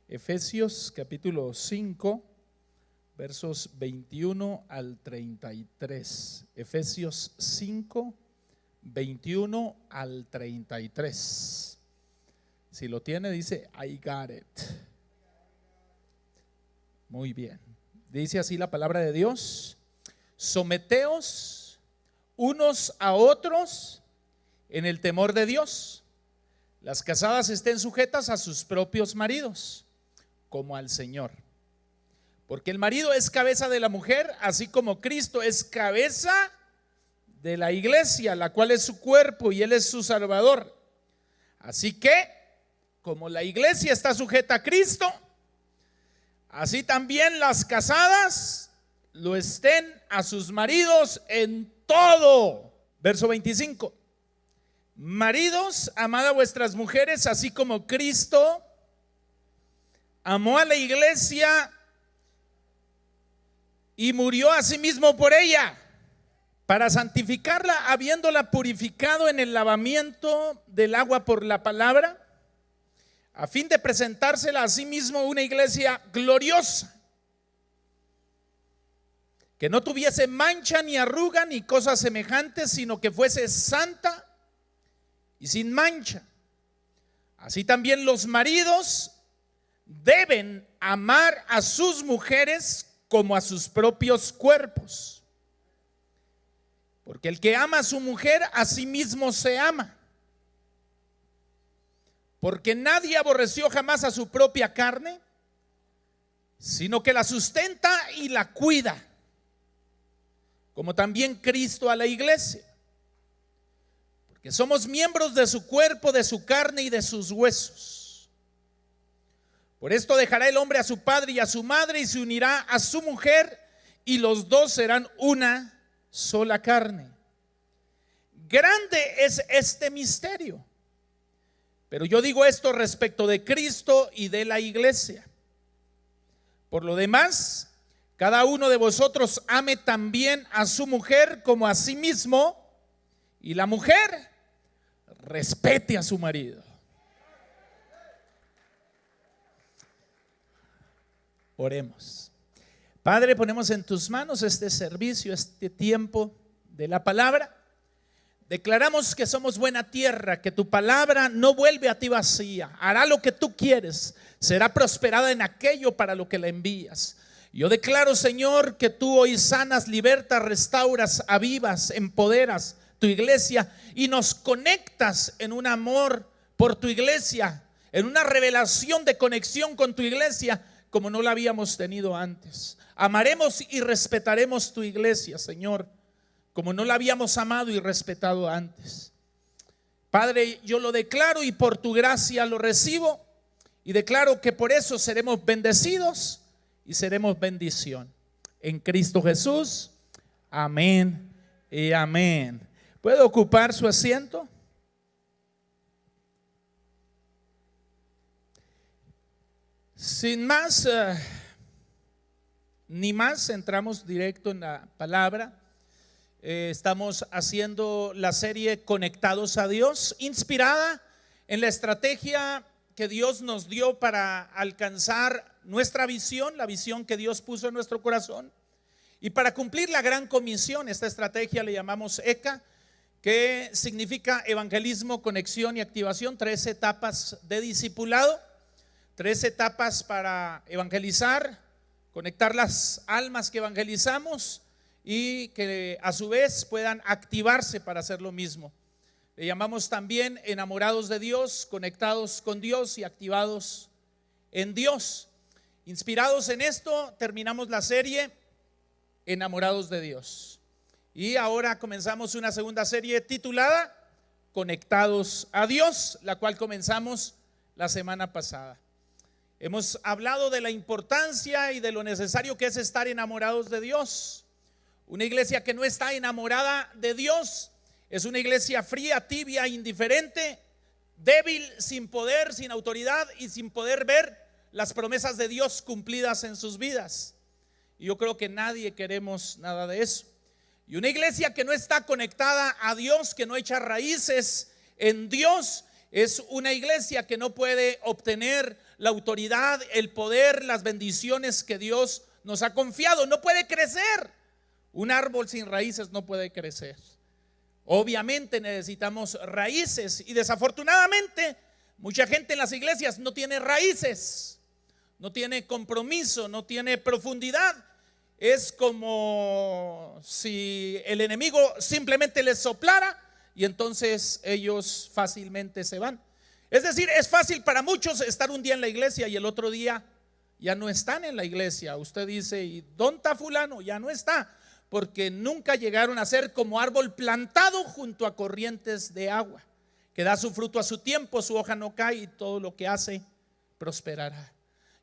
Efesios capítulo 5, versos 21 al 33. Efesios 5, 21 al 33. Si lo tiene, dice I got it. Muy bien. Dice así la palabra de Dios: someteos unos a otros en el temor de Dios. Las casadas estén sujetas a sus propios maridos, como al Señor. Porque el marido es cabeza de la mujer, así como Cristo es cabeza de la iglesia, la cual es su cuerpo y Él es su Salvador. Así que, como la iglesia está sujeta a Cristo, así también las casadas lo estén a sus maridos en todo. Verso 25. Maridos, amad a vuestras mujeres, así como Cristo amó a la iglesia y murió a sí mismo por ella, para santificarla, habiéndola purificado en el lavamiento del agua por la palabra, a fin de presentársela a sí mismo una iglesia gloriosa, que no tuviese mancha ni arruga ni cosas semejantes, sino que fuese santa y sin mancha. Así también los maridos deben amar a sus mujeres como a sus propios cuerpos. Porque el que ama a su mujer, a sí mismo se ama. Porque nadie aborreció jamás a su propia carne, sino que la sustenta y la cuida, como también Cristo a la iglesia. Porque somos miembros de su cuerpo, de su carne y de sus huesos. Por esto dejará el hombre a su padre y a su madre y se unirá a su mujer, y los dos serán una sola carne. Grande es este misterio, pero yo digo esto respecto de Cristo y de la iglesia. Por lo demás, cada uno de vosotros ame también a su mujer como a sí mismo, y la mujer respete a su marido. Oremos. Padre, ponemos en tus manos este servicio, este tiempo de la palabra. Declaramos que somos buena tierra, que tu palabra no vuelve a ti vacía, hará lo que tú quieres, será prosperada en aquello para lo que la envías. Yo declaro, Señor, que tú hoy sanas, libertas, restauras, avivas, empoderas tu iglesia y nos conectas en un amor por tu iglesia, en una revelación de conexión con tu iglesia como no la habíamos tenido antes. Amaremos y respetaremos tu iglesia, Señor, como no la habíamos amado y respetado antes. Padre, yo lo declaro y por tu gracia lo recibo, y declaro que por eso seremos bendecidos y seremos bendición. En Cristo Jesús, amén y amén. ¿Puede ocupar su asiento? Sin más ni más, entramos directo en la palabra. Estamos haciendo la serie Conectados a Dios, inspirada en la estrategia que Dios nos dio para alcanzar nuestra visión, la visión que Dios puso en nuestro corazón, y para cumplir la gran comisión. Esta estrategia le llamamos ECA, que significa evangelismo, conexión y activación. 3 etapas de discipulado, 3 etapas para evangelizar, conectar las almas que evangelizamos y que a su vez puedan activarse para hacer lo mismo. Le llamamos también enamorados de Dios, conectados con Dios y activados en Dios. Inspirados en esto, terminamos la serie Enamorados de Dios. Y ahora comenzamos una segunda serie titulada Conectados a Dios, la cual comenzamos la semana pasada. Hemos hablado de la importancia y de lo necesario que es estar enamorados de Dios. Una iglesia que no está enamorada de Dios es una iglesia fría, tibia, indiferente, débil, sin poder, sin autoridad y sin poder ver las promesas de Dios cumplidas en sus vidas. Y yo creo que nadie queremos nada de eso. Y una iglesia que no está conectada a Dios, que no echa raíces en Dios, es una iglesia que no puede obtener la autoridad, el poder, las bendiciones que Dios nos ha confiado. No puede crecer. Un árbol sin raíces no puede crecer. Obviamente necesitamos raíces, y desafortunadamente mucha gente en las iglesias no tiene raíces, no tiene compromiso, no tiene profundidad. Es como si el enemigo simplemente les soplara y entonces ellos fácilmente se van. Es decir, es fácil para muchos estar un día en la iglesia y el otro día ya no están en la iglesia. Usted dice: ¿y dónde está fulano? Ya no está, porque nunca llegaron a ser como árbol plantado junto a corrientes de agua, que da su fruto a su tiempo, su hoja no cae y todo lo que hace prosperará.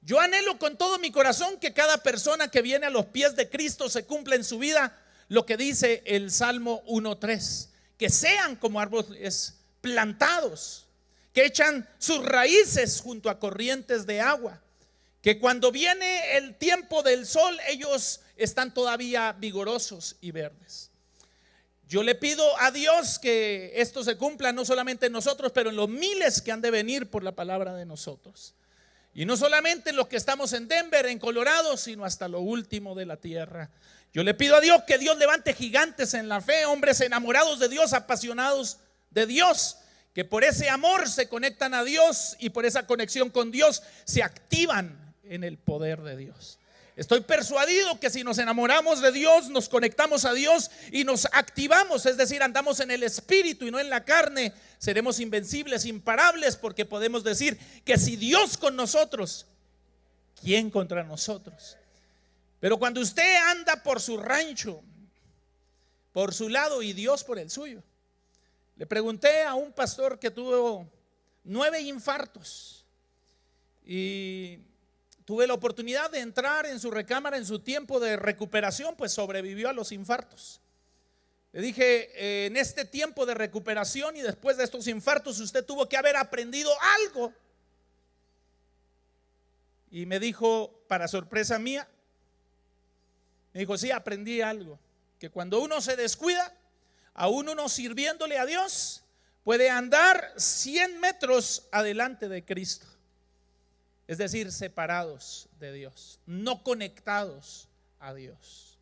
Yo anhelo con todo mi corazón que cada persona que viene a los pies de Cristo se cumpla en su vida lo que dice el Salmo 1:3, que sean como árboles plantados, que echan sus raíces junto a corrientes de agua, que cuando viene el tiempo del sol ellos están todavía vigorosos y verdes. Yo le pido a Dios que esto se cumpla no solamente en nosotros, pero en los miles que han de venir por la palabra de nosotros. Y no solamente en los que estamos en Denver, en Colorado, sino hasta lo último de la tierra. Yo le pido a Dios que Dios levante gigantes en la fe, hombres enamorados de Dios, apasionados de Dios, que por ese amor se conectan a Dios y por esa conexión con Dios se activan en el poder de Dios. Estoy persuadido que si nos enamoramos de Dios, nos conectamos a Dios y nos activamos, es decir, andamos en el espíritu y no en la carne, seremos invencibles, imparables, porque podemos decir que si Dios con nosotros, ¿quién contra nosotros? Pero cuando usted anda por su rancho, por su lado y Dios por el suyo. Le pregunté a un pastor que tuvo 9 infartos y tuve la oportunidad de entrar en su recámara en su tiempo de recuperación, pues sobrevivió a los infartos. Le dije: en este tiempo de recuperación y después de estos infartos, usted tuvo que haber aprendido algo. Y me dijo, para sorpresa mía, me dijo: sí, aprendí algo, que cuando uno se descuida, aún uno sirviéndole a Dios, puede andar 100 metros adelante de Cristo. Es decir, separados de Dios, no conectados a Dios.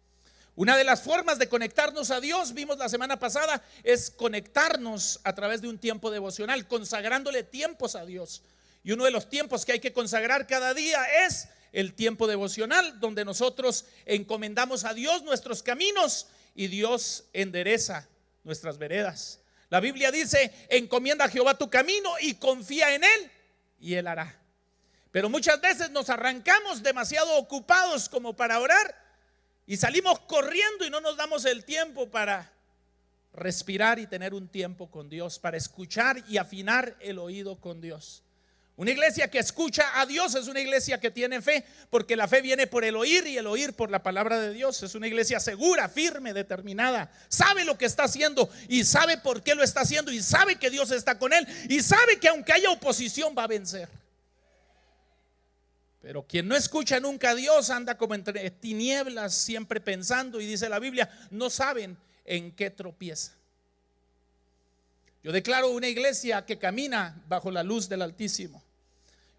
Una de las formas de conectarnos a Dios, vimos la semana pasada, es conectarnos a través de un tiempo devocional, consagrándole tiempos a Dios. Y uno de los tiempos que hay que consagrar cada día es el tiempo devocional, donde nosotros encomendamos a Dios nuestros caminos y Dios endereza nuestras veredas. La Biblia dice: encomienda a Jehová tu camino y confía en Él y Él hará. Pero muchas veces nos arrancamos demasiado ocupados como para orar y salimos corriendo y no nos damos el tiempo para respirar y tener un tiempo con Dios, para escuchar y afinar el oído con Dios. Una iglesia que escucha a Dios es una iglesia que tiene fe, porque la fe viene por el oír y el oír por la palabra de Dios. Es una iglesia segura, firme, determinada, sabe lo que está haciendo y sabe por qué lo está haciendo y sabe que Dios está con él y sabe que aunque haya oposición va a vencer. Pero quien no escucha nunca a Dios anda como entre tinieblas, siempre pensando, y dice la Biblia, no saben en qué tropieza. Yo declaro una iglesia que camina bajo la luz del Altísimo.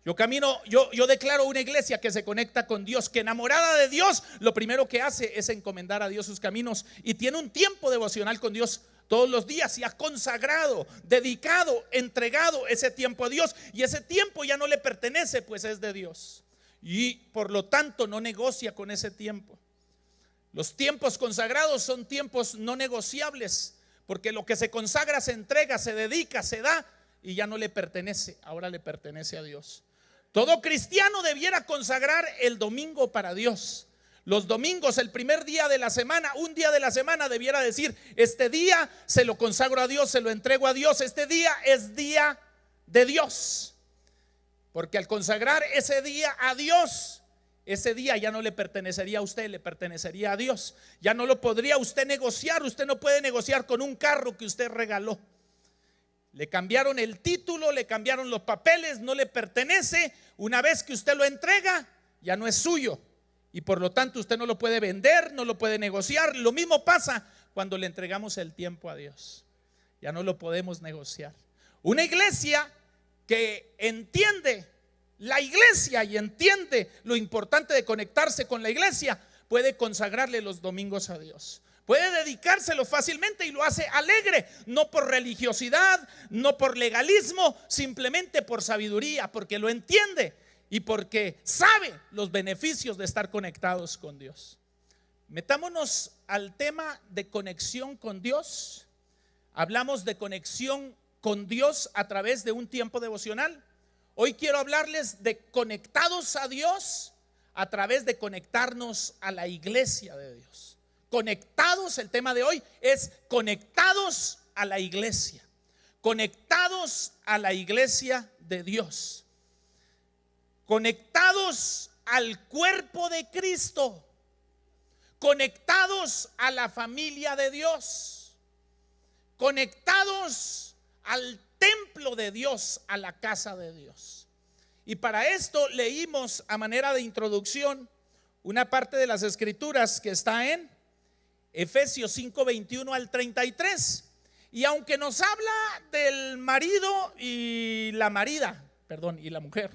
Yo declaro una iglesia que se conecta con Dios, que enamorada de Dios, lo primero que hace es encomendar a Dios sus caminos y tiene un tiempo devocional con Dios todos los días y ha consagrado, dedicado, entregado ese tiempo a Dios, y ese tiempo ya no le pertenece, pues es de Dios. Y por lo tanto no negocia con ese tiempo. Los tiempos consagrados son tiempos no negociables, porque lo que se consagra se entrega, se dedica, se da y ya no le pertenece, ahora le pertenece a Dios. Todo cristiano debiera consagrar el domingo para Dios. Los domingos, el primer día de la semana, un día de la semana debiera decir: este día se lo consagro a Dios, se lo entrego a Dios, este día es día de Dios. Porque al consagrar ese día a Dios, ese día ya no le pertenecería a usted, le pertenecería a Dios. Ya no lo podría usted negociar. Usted no puede negociar con un carro que usted regaló. Le cambiaron el título, le cambiaron los papeles, no le pertenece. Una vez que usted lo entrega, ya no es suyo. Y por lo tanto usted no lo puede vender, no lo puede negociar. Lo mismo pasa cuando le entregamos el tiempo a Dios. Ya no lo podemos negociar. Una iglesia que entiende la iglesia y entiende lo importante de conectarse con la iglesia, puede consagrarle los domingos a Dios. Puede dedicárselo fácilmente y lo hace alegre, no por religiosidad, no por legalismo, simplemente por sabiduría, porque lo entiende y porque sabe los beneficios de estar conectados con Dios. Metámonos al tema de conexión con Dios. Hablamos de conexión con Dios a través de un tiempo devocional. Hoy quiero hablarles de conectados a Dios a través de conectarnos a la iglesia de Dios. Conectados, el tema de hoy es conectados a la iglesia. Conectados a la iglesia de Dios. Conectados al cuerpo de Cristo. Conectados a la familia de Dios. Conectados al templo de Dios, a la casa de Dios. Y para esto leímos a manera de introducción una parte de las escrituras que está en Efesios 5:21 al 33. Y aunque nos habla del marido y la marida, y la mujer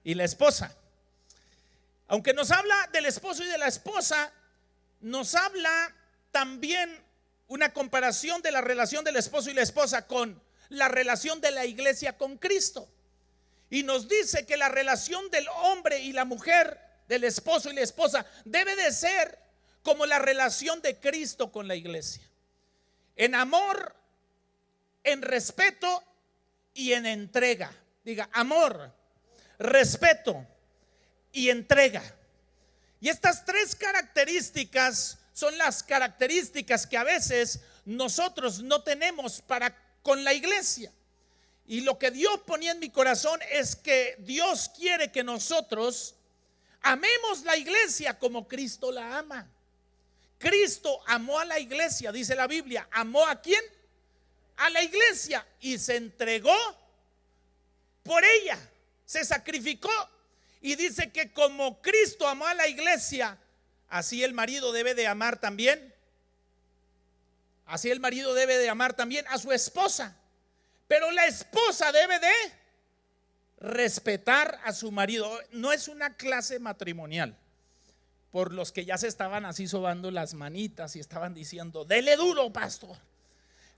y la esposa, aunque nos habla del esposo y de la esposa, nos habla también una comparación de la relación del esposo y la esposa con la relación de la iglesia con Cristo. Y nos dice que la relación del hombre y la mujer, del esposo y la esposa, debe de ser como la relación de Cristo con la iglesia. En amor, en respeto y en entrega. Diga, amor, respeto y entrega. Y estas tres características son las características que a veces nosotros no tenemos para con la iglesia. Y lo que Dios ponía en mi corazón es que Dios quiere que nosotros amemos la iglesia como Cristo la ama. Cristo amó a la iglesia, dice la Biblia. ¿Amó a quién? A la iglesia, y se entregó por ella, se sacrificó. Y dice que como Cristo amó a la iglesia, así el marido debe de amar también. Así el marido debe de amar también a su esposa. Pero la esposa debe de respetar a su marido. No es una clase matrimonial por los que ya se estaban así sobando las manitas y estaban diciendo, dele duro, pastor.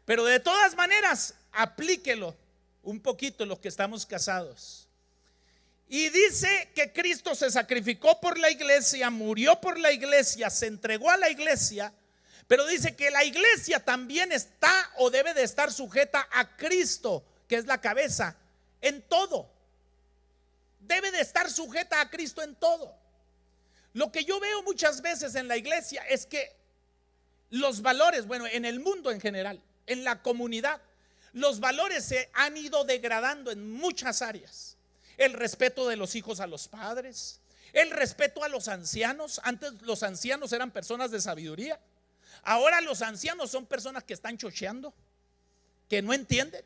Pero de todas maneras, aplíquelo un poquito los que estamos casados. Y dice que Cristo se sacrificó por la iglesia, murió por la iglesia, se entregó a la iglesia. Pero dice que la iglesia también está o debe de estar sujeta a Cristo, que es la cabeza, en todo. Debe de estar sujeta a Cristo en todo. Lo que yo veo muchas veces en la iglesia es que los valores, bueno, en el mundo en general, en la comunidad, los valores se han ido degradando en muchas áreas. El respeto de los hijos a los padres, el respeto a los ancianos. Antes los ancianos eran personas de sabiduría. Ahora los ancianos son personas que están chocheando, que no entienden.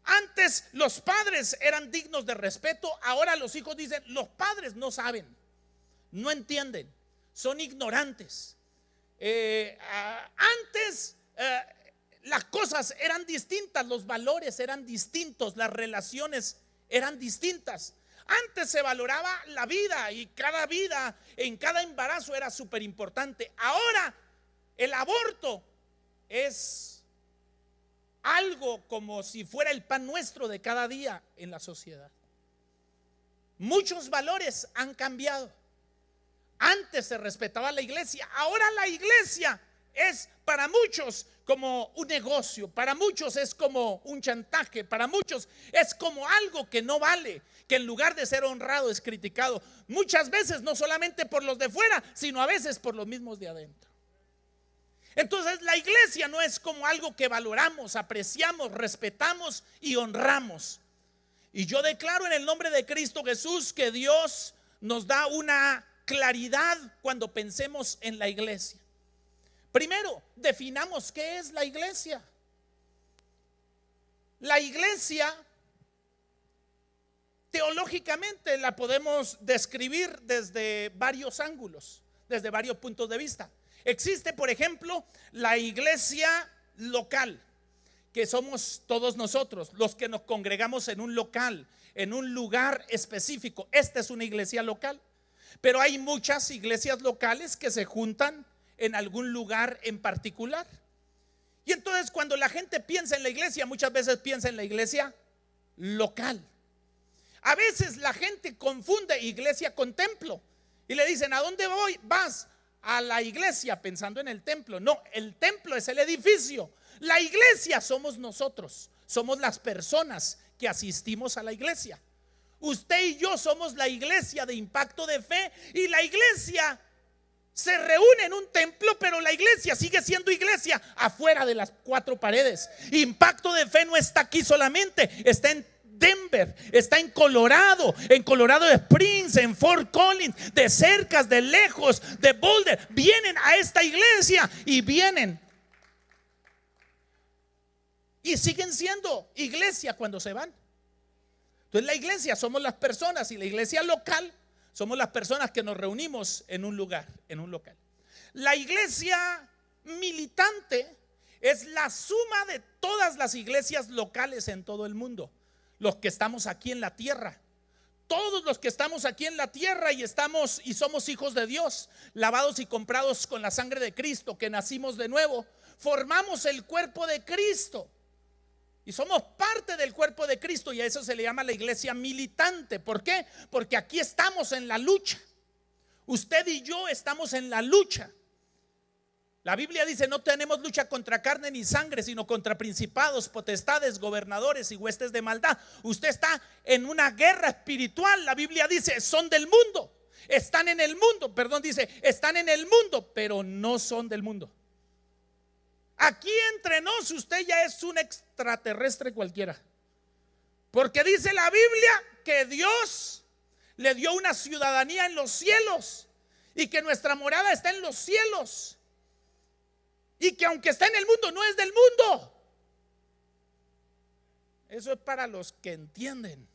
Antes los padres eran dignos de respeto. Ahora los hijos dicen, los padres no saben, no entienden, son ignorantes. Antes las cosas eran distintas, los valores eran distintos, las relaciones eran distintas. Antes se valoraba la vida y cada vida en cada embarazo era súper importante. Ahora el aborto es algo como si fuera el pan nuestro de cada día en la sociedad. Muchos valores han cambiado. Antes se respetaba la iglesia, ahora la iglesia es para muchos como un negocio, para muchos es como un chantaje, para muchos es como algo que no vale, que en lugar de ser honrado es criticado. Muchas veces no solamente por los de fuera, sino a veces por los mismos de adentro. Entonces la iglesia no es como algo que valoramos, apreciamos, respetamos y honramos. Y yo declaro en el nombre de Cristo Jesús que Dios nos da una claridad cuando pensemos en la iglesia. Primero, definamos qué es la iglesia. La iglesia, teológicamente, la podemos describir desde varios ángulos, desde varios puntos de vista. Existe, por ejemplo, la iglesia local, que somos todos nosotros, los que nos congregamos en un local, en un lugar específico. Esta es una iglesia local, pero hay muchas iglesias locales que se juntan en algún lugar en particular. Y entonces cuando la gente piensa en la iglesia, muchas veces piensa en la iglesia local. A veces la gente confunde iglesia con templo y le dicen: ¿a dónde voy? Vas a la iglesia, pensando en el templo. No, el templo es el edificio. La iglesia somos nosotros, somos las personas que asistimos a la iglesia. Usted y yo somos la iglesia de Impacto de Fe, y la iglesia se reúne en un templo, pero la iglesia sigue siendo iglesia afuera de las cuatro paredes. Impacto de Fe no está aquí solamente, está en Denver, está en Colorado Springs, en Fort Collins, de cercas, de lejos, de Boulder. Vienen a esta iglesia y vienen y siguen siendo iglesia cuando se van. Entonces la iglesia somos las personas, y la iglesia local somos las personas que nos reunimos en un lugar, en un local. La iglesia militante es la suma de todas las iglesias locales en todo el mundo. Los que estamos aquí en la tierra, todos los que estamos aquí en la tierra y somos hijos de Dios, lavados y comprados con la sangre de Cristo, que nacimos de nuevo, formamos el cuerpo de Cristo y somos parte del cuerpo de Cristo, y a eso se le llama la iglesia militante. ¿Por qué? Porque aquí estamos en la lucha. Usted y yo estamos en la lucha. La Biblia dice: no tenemos lucha contra carne ni sangre, sino contra principados, potestades, gobernadores y huestes de maldad. Usted está en una guerra espiritual. La Biblia dice: son del mundo, están en el mundo, dice: están en el mundo, pero no son del mundo. Aquí entre nos, usted ya es un extraterrestre cualquiera, porque dice la Biblia que Dios le dio una ciudadanía en los cielos, y que nuestra morada está en los cielos, y que aunque está en el mundo, no es del mundo. Eso es para los que entienden.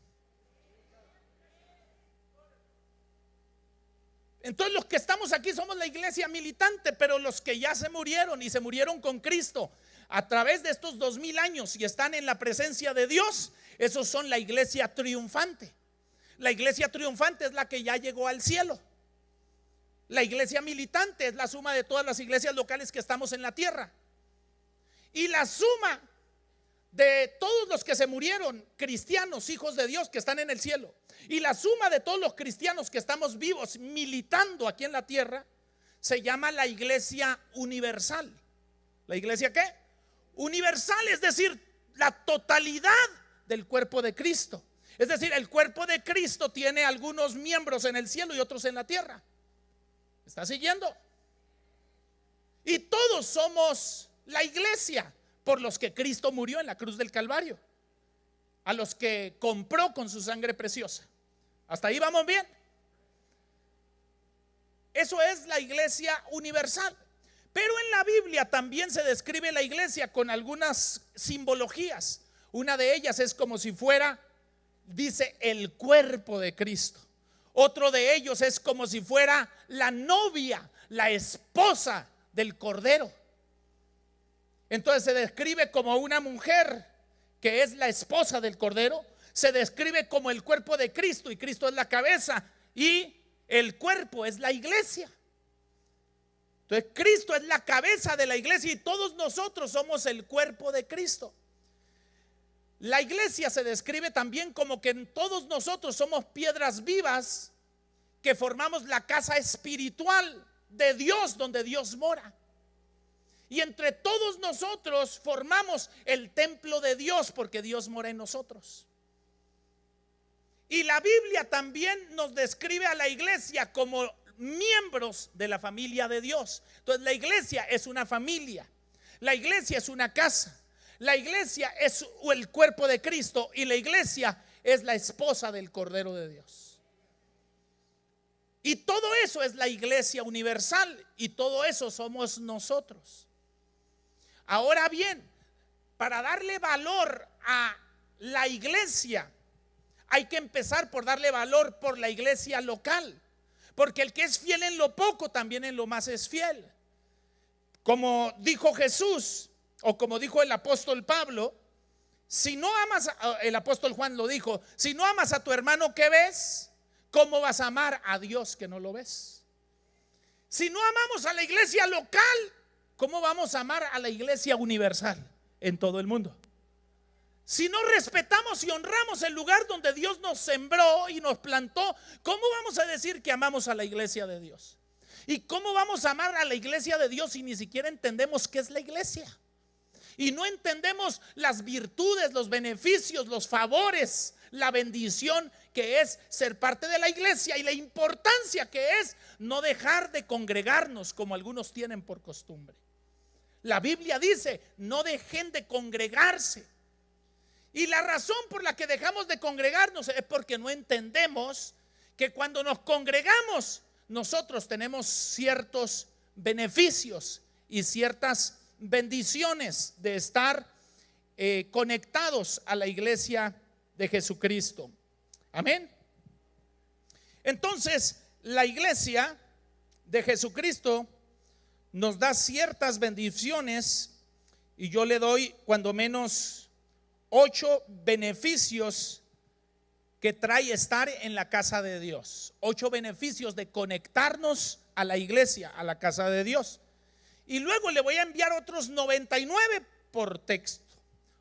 Entonces los que estamos aquí somos la iglesia militante, pero los que ya se murieron, y se murieron con Cristo a través de estos 2000 años y están en la presencia de Dios, esos son la iglesia triunfante. La iglesia triunfante es la que ya llegó al cielo. La iglesia militante es la suma de todas las iglesias locales que estamos en la tierra, y la suma de todos los que se murieron, cristianos, hijos de Dios, que están en el cielo, y la suma de todos los cristianos que estamos vivos militando aquí en la tierra, se llama la iglesia universal. ¿La iglesia qué? Universal, es decir, la totalidad del cuerpo de Cristo. Es decir, el cuerpo de Cristo tiene algunos miembros en el cielo y otros en la tierra. ¿Está siguiendo? Y todos somos la iglesia por los que Cristo murió en la cruz del Calvario, a los que compró con su sangre preciosa. ¿Hasta ahí vamos bien? Eso es la iglesia universal. Pero en la Biblia también se describe la iglesia con algunas simbologías. Una de ellas es como si fuera, dice, el cuerpo de Cristo. Otro de ellos es como si fuera la novia, la esposa del Cordero. Entonces se describe como una mujer que es la esposa del Cordero. Se describe como el cuerpo de Cristo, y Cristo es la cabeza, y el cuerpo es la iglesia. Entonces Cristo es la cabeza de la iglesia, y todos nosotros somos el cuerpo de Cristo. La iglesia se describe también como que todos nosotros somos piedras vivas que formamos la casa espiritual de Dios, donde Dios mora. Y entre todos nosotros formamos el templo de Dios, porque Dios mora en nosotros. Y la Biblia también nos describe a la iglesia como miembros de la familia de Dios. Entonces la iglesia es una familia, la iglesia es una casa, la iglesia es el cuerpo de Cristo, y la iglesia es la esposa del Cordero de Dios. Y todo eso es la iglesia universal, y todo eso somos nosotros. Ahora bien, para darle valor a la iglesia, hay que empezar por darle valor por la iglesia local, porque el que es fiel en lo poco, también en lo más es fiel. Como dijo Jesús, o como dijo el apóstol Pablo, si no amas, el apóstol Juan lo dijo, si no amas a tu hermano que ves, ¿cómo vas a amar a Dios que no lo ves? Si no amamos a la iglesia local, ¿cómo vamos a amar a la iglesia universal en todo el mundo? Si no respetamos y honramos el lugar donde Dios nos sembró y nos plantó, ¿cómo vamos a decir que amamos a la iglesia de Dios? ¿Y cómo vamos a amar a la iglesia de Dios si ni siquiera entendemos qué es la iglesia? Y no entendemos las virtudes, los beneficios, los favores, la bendición que es ser parte de la iglesia y la importancia que es no dejar de congregarnos como algunos tienen por costumbre. La Biblia dice, no dejen de congregarse. Y la razón por la que dejamos de congregarnos es porque no entendemos que cuando nos congregamos nosotros tenemos ciertos beneficios y ciertas bendiciones de estar conectados a la iglesia de Jesucristo. Amén. Entonces, la iglesia de Jesucristo nos da ciertas bendiciones y yo le doy cuando menos 8 beneficios que trae estar en la casa de Dios. 8 beneficios de conectarnos a la iglesia, a la casa de Dios. Y luego le voy a enviar otros 99 por texto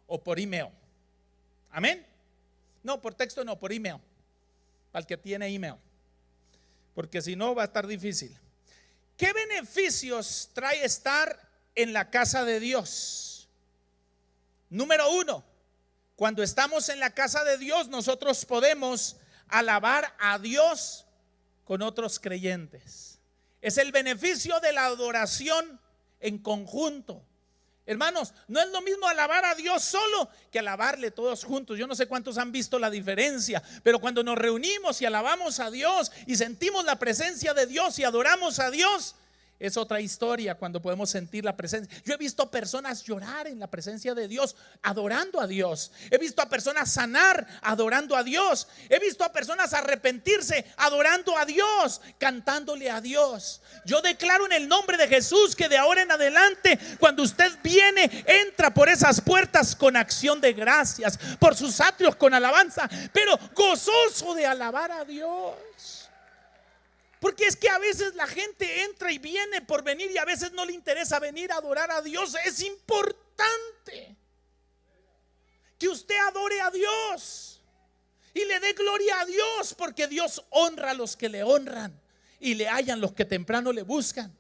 o por email. Amén. No, por texto no, por email. Para el que tiene email. Porque si no va a estar difícil. ¿Qué beneficios trae estar en la casa de Dios? Número 1, cuando estamos en la casa de Dios, nosotros podemos alabar a Dios con otros creyentes. Es el beneficio de la adoración en conjunto. Hermanos, no es lo mismo alabar a Dios solo que alabarle todos juntos. Yo no sé cuántos han visto la diferencia, pero cuando nos reunimos y alabamos a Dios y sentimos la presencia de Dios y adoramos a Dios, es otra historia cuando podemos sentir la presencia. Yo he visto personas llorar en la presencia de Dios adorando a Dios. He visto a personas sanar adorando a Dios. He visto a personas arrepentirse adorando a Dios, cantándole a Dios. Yo declaro en el nombre de Jesús que de ahora en adelante, cuando usted viene, entra por esas puertas con acción de gracias, por sus atrios con alabanza, pero gozoso de alabar a Dios. Porque es que a veces la gente entra y viene por venir y a veces no le interesa venir a adorar a Dios. Es importante que usted adore a Dios y le dé gloria a Dios, porque Dios honra a los que le honran y le hallan los que temprano le buscan.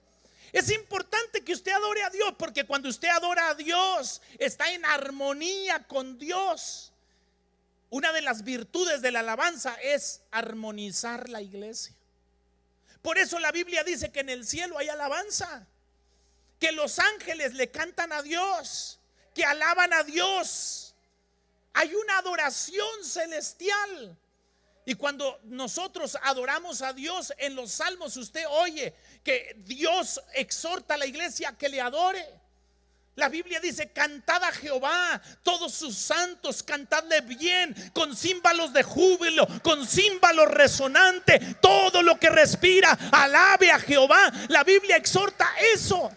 Es importante que usted adore a Dios, porque cuando usted adora a Dios está en armonía con Dios. Una de las virtudes de la alabanza es armonizar la iglesia. Por eso la Biblia dice que en el cielo hay alabanza, que los ángeles le cantan a Dios, que alaban a Dios. Hay una adoración celestial. Y cuando nosotros adoramos a Dios en los salmos, usted oye que Dios exhorta a la iglesia a que le adore. La Biblia dice: cantad a Jehová, todos sus santos, cantadle bien, con címbalos de júbilo, con címbalos resonantes, todo lo que respira, alabe a Jehová. La Biblia exhorta eso.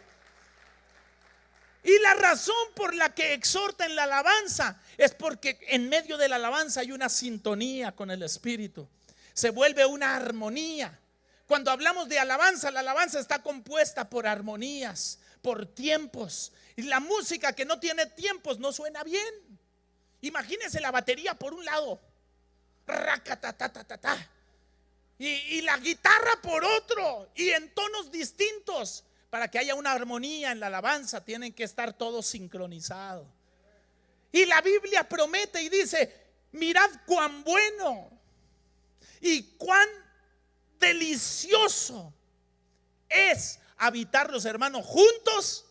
Y la razón por la que exhorta en la alabanza es porque en medio de la alabanza hay una sintonía con el Espíritu. Se vuelve una armonía. Cuando hablamos de alabanza, la alabanza está compuesta por armonías, por tiempos. Y la música que no tiene tiempos no suena bien. Imagínese la batería por un lado, y la guitarra por otro, y en tonos distintos. Para que haya una armonía en la alabanza tienen que estar todos sincronizados. Y la Biblia promete y dice: mirad cuán bueno y cuán delicioso es habitar los hermanos juntos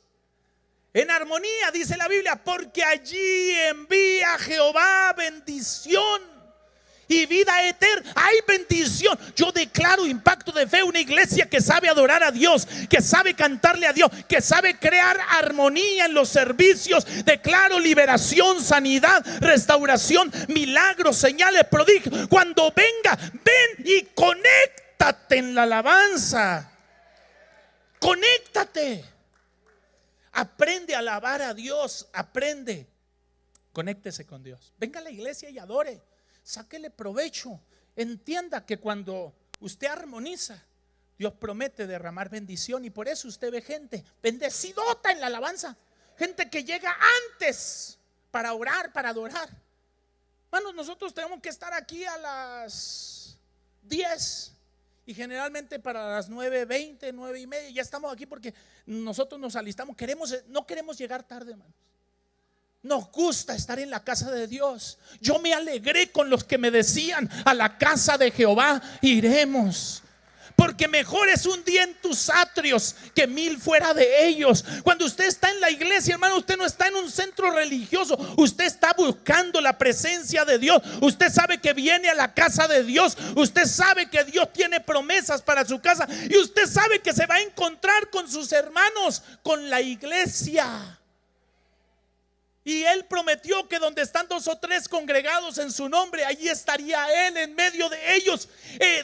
en armonía, dice la Biblia, porque allí envía Jehová bendición y vida eterna. Hay bendición. Yo declaro Impacto de Fe, una iglesia que sabe adorar a Dios, que sabe cantarle a Dios, que sabe crear armonía en los servicios. Declaro liberación, sanidad, restauración, milagros, señales, prodigios. Cuando venga, ven y conéctate en la alabanza. Conéctate. Aprende a alabar a Dios, aprende. Conéctese con Dios. Venga a la iglesia y adore. Sáquele provecho. Entienda que cuando usted armoniza, Dios promete derramar bendición, y por eso usted ve gente bendecidota en la alabanza. Gente que llega antes para orar, para adorar. Hermanos, nosotros tenemos que estar aquí a las 10 y generalmente para las 9:20, 9:30 ya estamos aquí, porque nosotros nos alistamos. No queremos llegar tarde, hermanos. Nos gusta estar en la casa de Dios. Yo me alegré con los que me decían: a la casa de Jehová iremos. Porque mejor es un día en tus atrios que 1000 fuera de ellos. Cuando usted está en la iglesia, hermano, usted no está en un centro religioso. Usted está buscando la presencia de Dios. Usted sabe que viene a la casa de Dios. Usted sabe que Dios tiene promesas para su casa. Y usted sabe que se va a encontrar con sus hermanos, con la iglesia. Y Él prometió que donde están 2 o 3 congregados en su nombre, allí estaría Él en medio de ellos.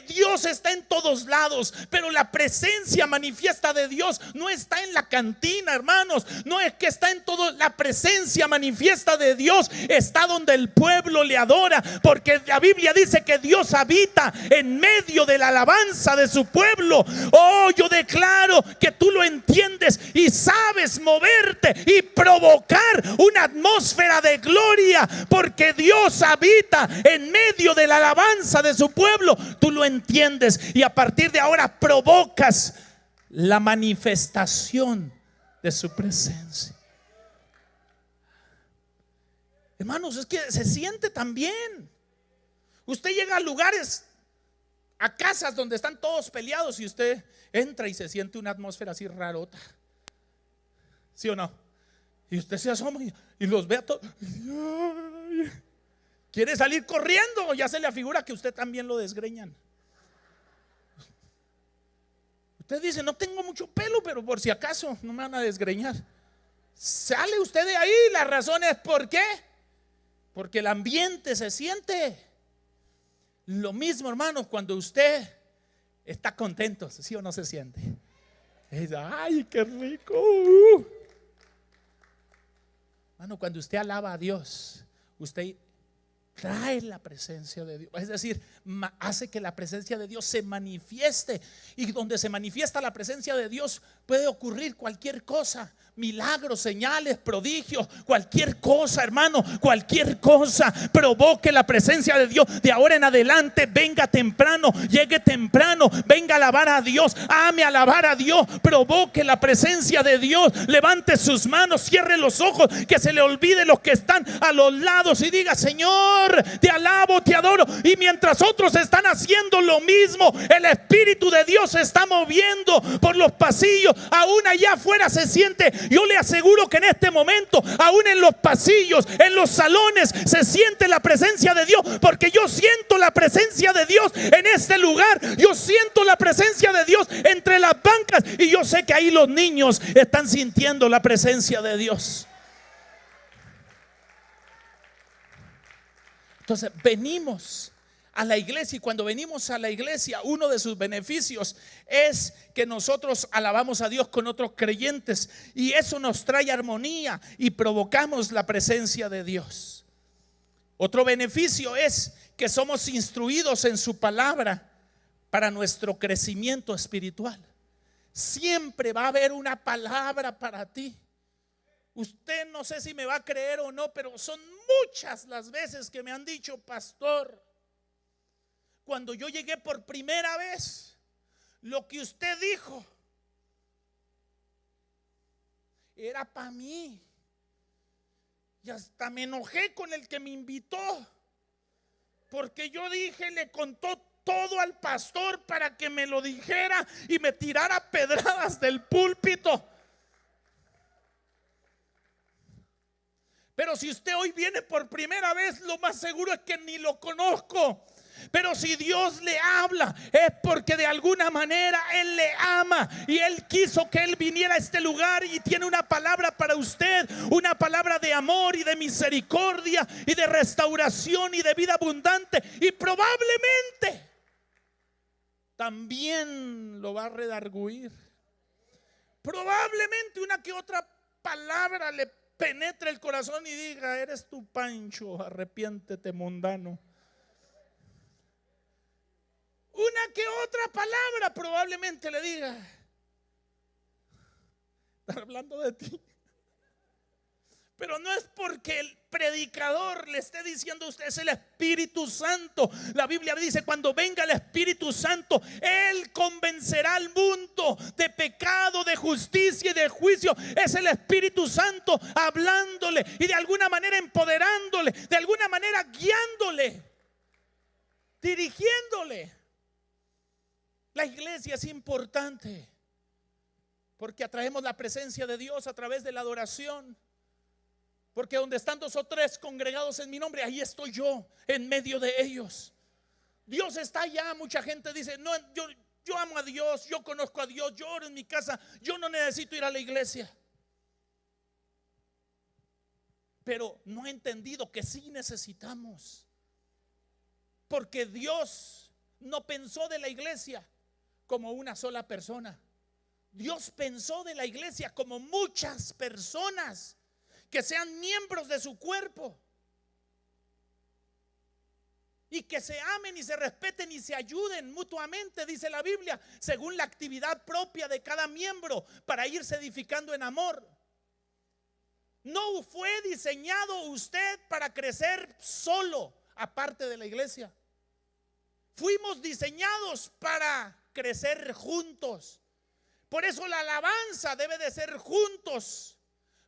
Dios está en todos lados, pero la presencia manifiesta de Dios no está en la cantina, hermanos. No es que está en todo. La presencia manifiesta de Dios está donde el pueblo le adora, porque la Biblia dice que Dios habita en medio de la alabanza de su pueblo. Oh, yo declaro que tú lo entiendes y sabes moverte y provocar una atmósfera de gloria, porque Dios habita en medio de la alabanza de su pueblo. Tú lo entiendes y a partir de ahora provocas la manifestación de su presencia. Hermanos, es que se siente también. Usted llega a lugares, a casas donde están todos peleados, y usted entra y se siente una atmósfera así rarota. ¿Sí o no? Y usted se asoma y los ve a todos. Quiere salir corriendo, ya se le afigura que usted también lo desgreñan. Usted dice: no tengo mucho pelo, pero por si acaso no me van a desgreñar. Sale usted de ahí. La razón es ¿por qué? Porque el ambiente se siente. Lo mismo, hermanos, cuando usted está contento, ¿sí o no se siente? Ay, qué rico. Hermano, cuando usted alaba a Dios, usted trae la presencia de Dios. Es decir, hace que la presencia de Dios se manifieste. Y donde se manifiesta la presencia de Dios puede ocurrir cualquier cosa. Milagros, señales, prodigios, cualquier cosa, hermano, cualquier cosa. Provoque la presencia de Dios. De ahora en adelante, venga temprano, llegue temprano, venga a alabar a Dios, ame alabar a Dios. Provoque la presencia de Dios. Levante sus manos, cierre los ojos, que se le olvide los que están a los lados y diga: Señor, te alabo, te adoro. Y mientras otros están haciendo lo mismo, el Espíritu de Dios se está moviendo por los pasillos. Aún allá afuera se siente. Yo le aseguro que en este momento, aún en los pasillos, en los salones, se siente la presencia de Dios, porque yo siento la presencia de Dios en este lugar. Yo siento la presencia de Dios entre las bancas, y yo sé que ahí los niños están sintiendo la presencia de Dios. Entonces venimos a la iglesia, y cuando venimos a la iglesia, uno de sus beneficios es que nosotros alabamos a Dios con otros creyentes, y eso nos trae armonía y provocamos la presencia de Dios. Otro beneficio es que somos instruidos en su palabra para nuestro crecimiento espiritual. Siempre va a haber una palabra para ti. Usted no sé si me va a creer o no, pero son muchas las veces que me han dicho: pastor, cuando yo llegué por primera vez, lo que usted dijo era para mí. Y hasta me enojé con el que me invitó, porque yo dije, le contó todo al pastor para que me lo dijera y me tirara pedradas del púlpito. Pero si usted hoy viene por primera vez, lo más seguro es que ni lo conozco. Pero si Dios le habla, es porque de alguna manera Él le ama, y Él quiso que Él viniera a este lugar, y tiene una palabra para usted, una palabra de amor y de misericordia y de restauración y de vida abundante. Y probablemente también lo va a redarguir. Probablemente una que otra palabra le penetre el corazón y diga: eres tú, Pancho, arrepiéntete, mundano. Una que otra palabra probablemente le diga: están hablando de ti. Pero no es porque el predicador le esté diciendo a usted, es el Espíritu Santo. La Biblia dice: cuando venga el Espíritu Santo, Él convencerá al mundo de pecado, de justicia y de juicio. Es el Espíritu Santo hablándole y de alguna manera empoderándole, de alguna manera guiándole, dirigiéndole. La iglesia es importante porque atraemos la presencia de Dios a través de la adoración. Porque donde están 2 o 3 congregados en mi nombre, ahí estoy yo en medio de ellos. Dios está allá. Mucha gente dice: no, yo amo a Dios, yo conozco a Dios, yo oro en mi casa, yo no necesito ir a la iglesia. Pero no he entendido que sí necesitamos. Porque Dios no pensó de la iglesia como una sola persona. Dios pensó de la iglesia como muchas personas que sean miembros de su cuerpo y que se amen y se respeten y se ayuden mutuamente, dice la Biblia, según la actividad propia de cada miembro, para irse edificando en amor. No fue diseñado usted para crecer solo, aparte de la iglesia. Fuimos diseñados para crecer juntos. Por eso la alabanza debe de ser juntos.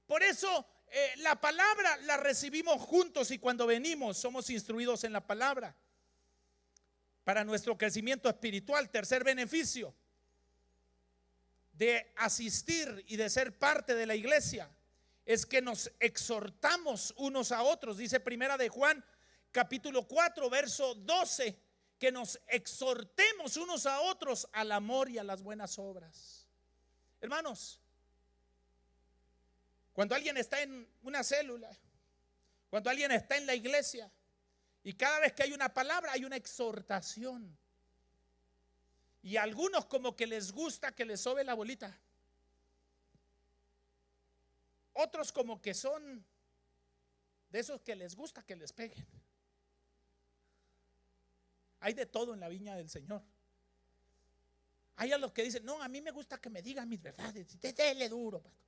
Por eso la palabra la recibimos juntos, y cuando venimos somos instruidos en la palabra para nuestro crecimiento espiritual. Tercer beneficio de asistir y de ser parte de la iglesia es que nos exhortamos unos a otros. Dice Primera de Juan capítulo 4 verso 12 que nos exhortemos unos a otros al amor y a las buenas obras. Hermanos, cuando alguien está en una célula, cuando alguien está en la iglesia, y cada vez que hay una palabra hay una exhortación, y a algunos como que les gusta que les sobe la bolita, otros como que son de esos que les gusta que les peguen. Hay de todo en la viña del Señor. Hay a los que dicen: no, a mí me gusta que me digan mis verdades, dele duro, pastor.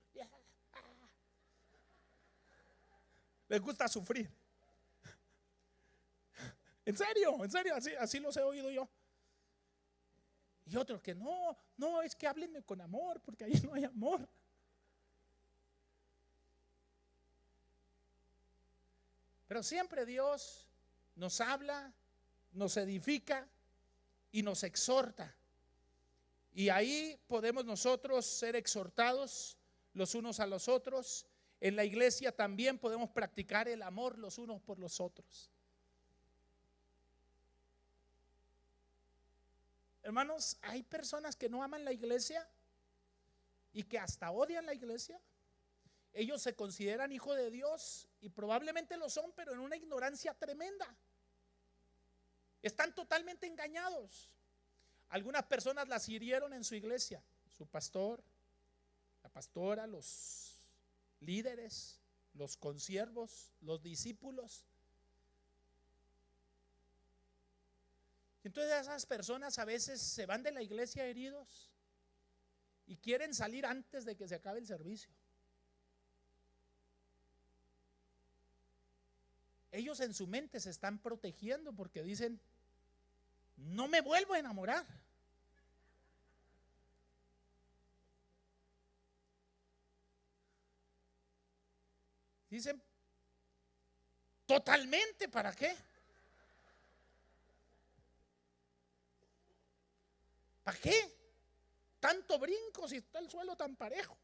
Les gusta sufrir. En serio, así los he oído yo. Y otros que no, es que háblenme con amor, porque ahí no hay amor. Pero siempre Dios nos habla, nos edifica y nos exhorta. Y ahí podemos nosotros ser exhortados los unos a los otros. En la iglesia también podemos practicar el amor los unos por los otros. Hermanos, hay personas que no aman la iglesia y que hasta odian la iglesia. Ellos se consideran hijos de Dios y probablemente lo son, pero en una ignorancia tremenda. Están totalmente engañados. Algunas personas las hirieron en su iglesia, su pastor, la pastora, los líderes, los consiervos, los discípulos. Entonces esas personas a veces se van de la iglesia heridos y quieren salir antes de que se acabe el servicio. Ellos en su mente se están protegiendo porque dicen: no me vuelvo a enamorar. Dicen: totalmente, ¿para qué? ¿Para qué? Tanto brinco si está el suelo tan parejo.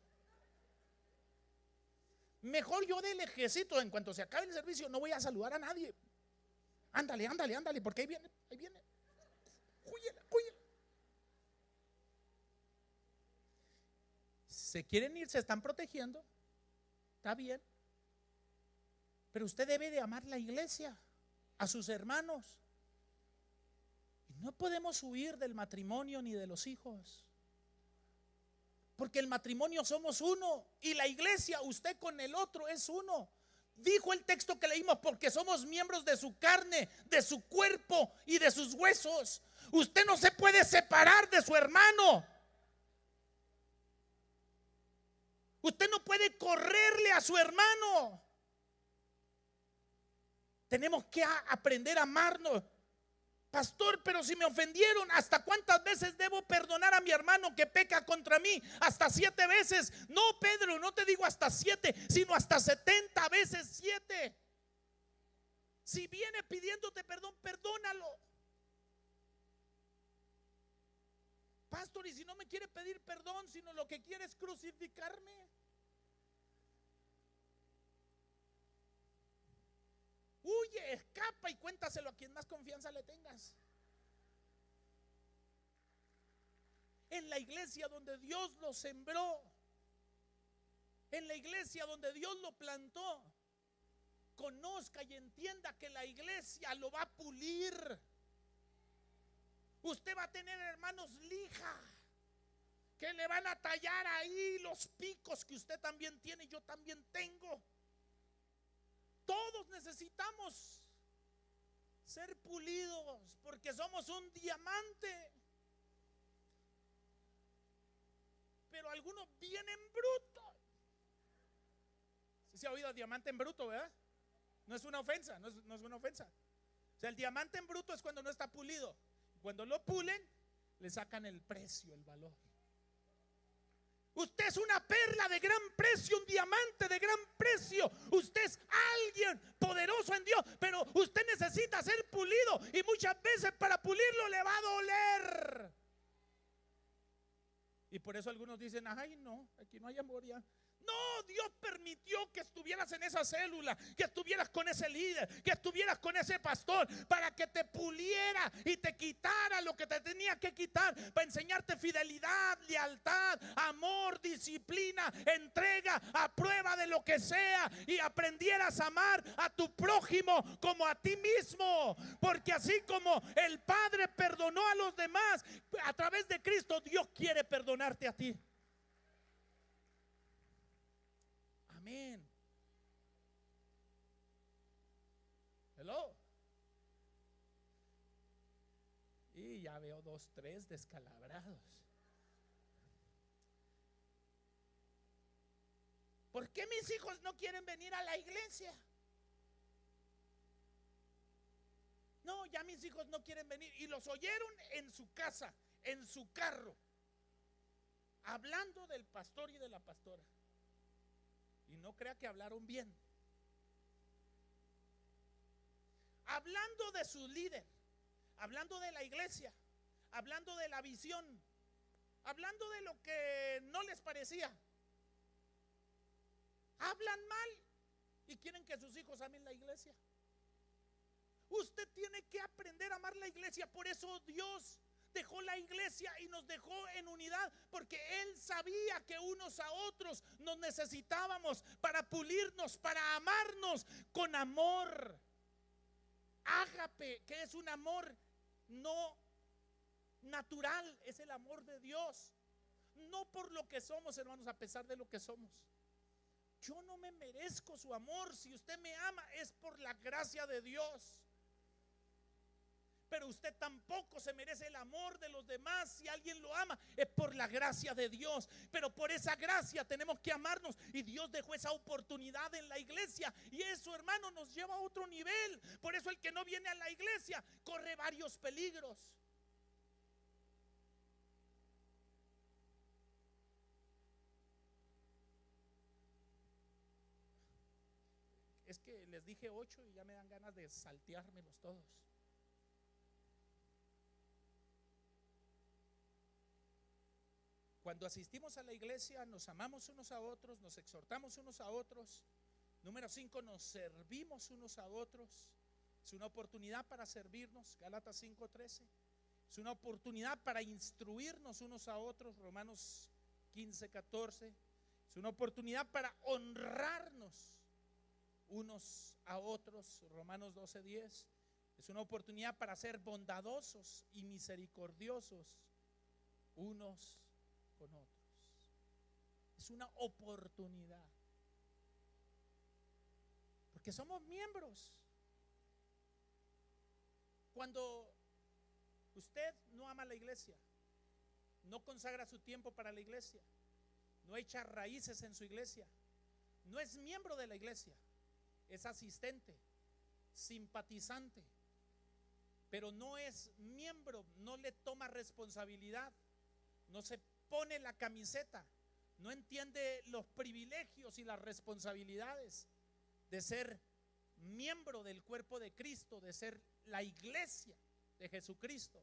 Mejor yo de lejecito, en cuanto se acabe el servicio, no voy a saludar a nadie. Ándale, porque ahí viene. Húyela. Se quieren ir, se están protegiendo. Está bien. Pero usted debe de amar la iglesia, a sus hermanos. Y no podemos huir del matrimonio ni de los hijos, Porque el matrimonio somos uno y la iglesia, usted con el otro es uno. Dijo el texto que leímos, porque somos miembros de su carne, de su cuerpo y de sus huesos. Usted no se puede separar de su hermano. Usted no puede correrle a su hermano. Tenemos que aprender a amarnos. Pastor, pero si me ofendieron, ¿hasta cuántas veces debo perdonar a mi hermano que peca contra mí? Hasta 7 veces. No, Pedro, no te digo hasta 7, sino hasta 70 veces 7. Si viene pidiéndote perdón, perdónalo. Pastor, y si no me quiere pedir perdón, sino lo que quiere es crucificarme. Huye, escapa y cuéntaselo a quien más confianza le tengas. En la iglesia donde Dios lo sembró, en la iglesia donde Dios lo plantó, conozca y entienda que la iglesia lo va a pulir. Usted va a tener hermanos lija que le van a tallar ahí los picos que usted también tiene y yo también tengo. Todos necesitamos ser pulidos porque somos un diamante. Pero algunos vienen brutos. ¿Sí se ha oído diamante en bruto, verdad? No es una ofensa, no es una ofensa. O sea, el diamante en bruto es cuando no está pulido. Cuando lo pulen, le sacan el precio, el valor. Usted es una perla de gran precio, un diamante de gran precio. Usted es alguien poderoso en Dios, pero usted necesita ser pulido y muchas veces para pulirlo le va a doler. Y por eso algunos dicen, ay no, aquí no hay amor ya. No, Dios permitió que estuvieras en esa célula, que estuvieras con ese líder, que estuvieras con ese pastor, para que te puliera y te quitara lo que te tenía que quitar, para enseñarte fidelidad, lealtad, amor, disciplina, entrega, a prueba de lo que sea, y aprendieras a amar a tu prójimo como a ti mismo. Porque así como el Padre perdonó a los demás, a través de Cristo Dios quiere perdonarte a ti. Amén. Hello. Y ya veo 2, 3 descalabrados. ¿Por qué mis hijos no quieren venir a la iglesia? No, ya mis hijos no quieren venir. Y los oyeron en su casa, en su carro, hablando del pastor y de la pastora. Y no crea que hablaron bien. Hablando de su líder, hablando de la iglesia, hablando de la visión, hablando de lo que no les parecía. Hablan mal y quieren que sus hijos amen la iglesia. Usted tiene que aprender a amar la iglesia. Por eso Dios dejó la iglesia y nos dejó en unidad, porque Él sabía que unos a otros nos necesitábamos para pulirnos, para amarnos con amor. Ágape, que es un amor no natural, es el amor de Dios. No por lo que somos, hermanos, a pesar de lo que somos. Yo no me merezco su amor. Si usted me ama es por la gracia de Dios. Pero usted tampoco se merece el amor de los demás. Si alguien lo ama es por la gracia de Dios. Pero por esa gracia tenemos que amarnos. Y Dios dejó esa oportunidad en la iglesia. Y eso, hermano, nos lleva a otro nivel. Por eso el que no viene a la iglesia corre varios peligros. Es que les dije 8 y ya me dan ganas de salteármelos todos. Cuando asistimos a la iglesia nos amamos unos a otros, nos exhortamos unos a otros. Número 5, nos servimos unos a otros. Es una oportunidad para servirnos, Gálatas 5:13. Es una oportunidad para instruirnos unos a otros, Romanos 15:14. Es una oportunidad para honrarnos unos a otros, Romanos 12:10. Es una oportunidad para ser bondadosos y misericordiosos unos con otros. es una oportunidad. Porque somos miembros. Cuando usted no ama la iglesia, no consagra su tiempo para la iglesia, no echa raíces en su iglesia, no es miembro de la iglesia, es asistente, simpatizante, pero no es miembro, no le toma responsabilidad, no se pone la camiseta, no entiende los privilegios y las responsabilidades de ser miembro del cuerpo de Cristo, de ser la iglesia de Jesucristo.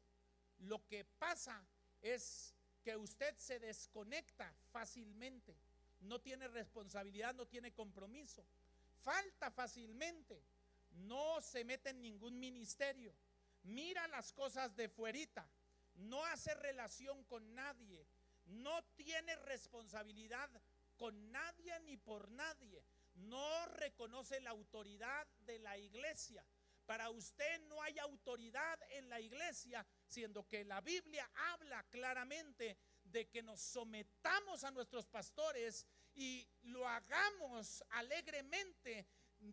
Lo que pasa es que usted se desconecta fácilmente, no tiene responsabilidad, no tiene compromiso, falta fácilmente, no se mete en ningún ministerio, mira las cosas de fuerita, no hace relación con nadie, no tiene responsabilidad con nadie ni por nadie, no reconoce la autoridad de la iglesia. Para usted no hay autoridad en la iglesia, siendo que la Biblia habla claramente de que nos sometamos a nuestros pastores y lo hagamos alegremente,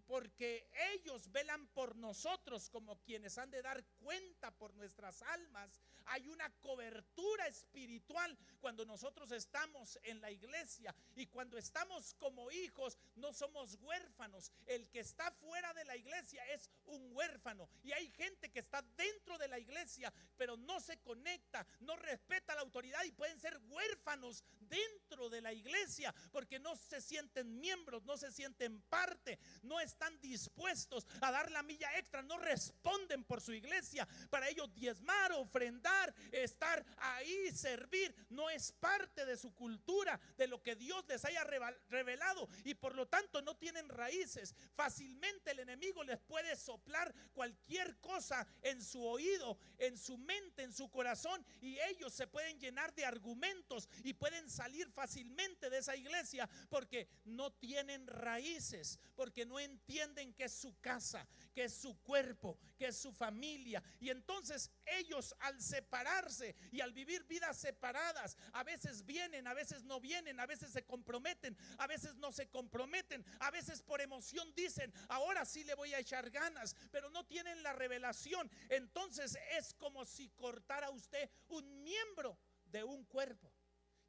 porque ellos velan por nosotros como quienes han de dar cuenta por nuestras almas. Hay una cobertura espiritual cuando nosotros estamos en la iglesia, y cuando estamos como hijos no somos huérfanos. El que está fuera de la iglesia es un huérfano, y hay gente que está dentro de la iglesia pero no se conecta, no respeta la autoridad, y pueden ser huérfanos dentro de la iglesia porque no se sienten miembros, no se sienten parte, no están dispuestos a dar la milla extra, no responden por su iglesia. Para ellos diezmar, ofrendar, estar ahí, servir, no es parte de su cultura, de lo que Dios les haya revelado, y por lo tanto no tienen raíces. Fácilmente el enemigo les puede soplar cualquier cosa en su oído, en su mente, en su corazón, y ellos se pueden llenar de argumentos y pueden salir fácilmente de esa iglesia porque no tienen raíces, porque no entienden que es su casa, que es su cuerpo, que es su familia. Y entonces ellos, al separarse y al vivir vidas separadas, a veces vienen, a veces no vienen, a veces se comprometen, a veces no se comprometen, a veces por emoción dicen ahora sí le voy a echar ganas, pero no tienen la revelación. Entonces es como si cortara usted un miembro de un cuerpo.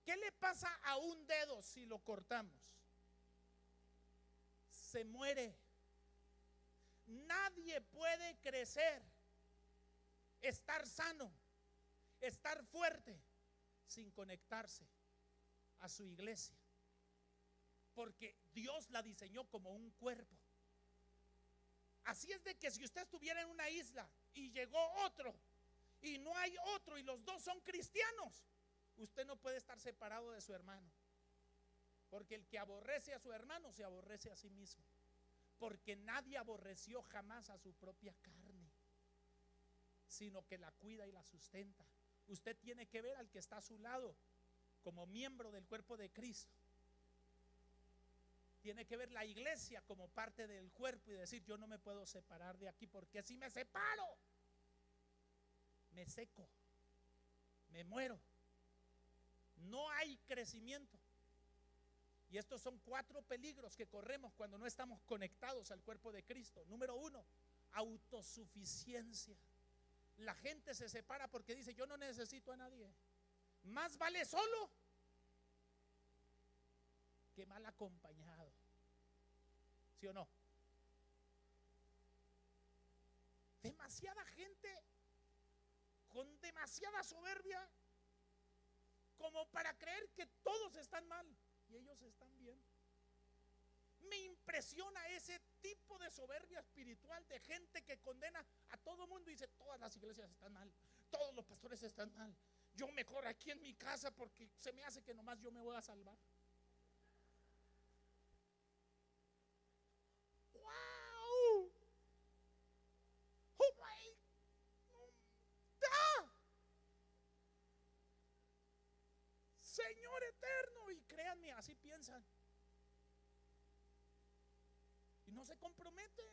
¿Qué le pasa a un dedo si lo cortamos? Se muere. Nadie puede crecer, estar sano, estar fuerte sin conectarse a su iglesia, porque Dios la diseñó como un cuerpo. Así es de que si usted estuviera en una isla y llegó otro y no hay otro y los dos son cristianos, usted no puede estar separado de su hermano, porque el que aborrece a su hermano se aborrece a sí mismo, porque nadie aborreció jamás a su propia carne, sino que la cuida y la sustenta. Usted tiene que ver al que está a su lado como miembro del cuerpo de Cristo. Tiene que ver la iglesia como parte del cuerpo y decir: yo no me puedo separar de aquí, porque si me separo me seco, me muero, no hay crecimiento. Y estos son 4 peligros que corremos cuando no estamos conectados al cuerpo de Cristo. Número 1, autosuficiencia. La gente se separa porque dice: yo no necesito a nadie, más vale solo que mal acompañado. ¿Sí o no? Demasiada gente con demasiada soberbia como para creer que todos están mal y ellos están bien. Me impresiona ese tipo de soberbia espiritual de gente que condena a todo mundo y dice: todas las iglesias están mal, todos los pastores están mal, yo mejor aquí en mi casa porque se me hace que nomás yo me voy a salvar. ¡Wow! ¡Oh my God! Señor eterno, y créanme, así piensan y no se comprometen,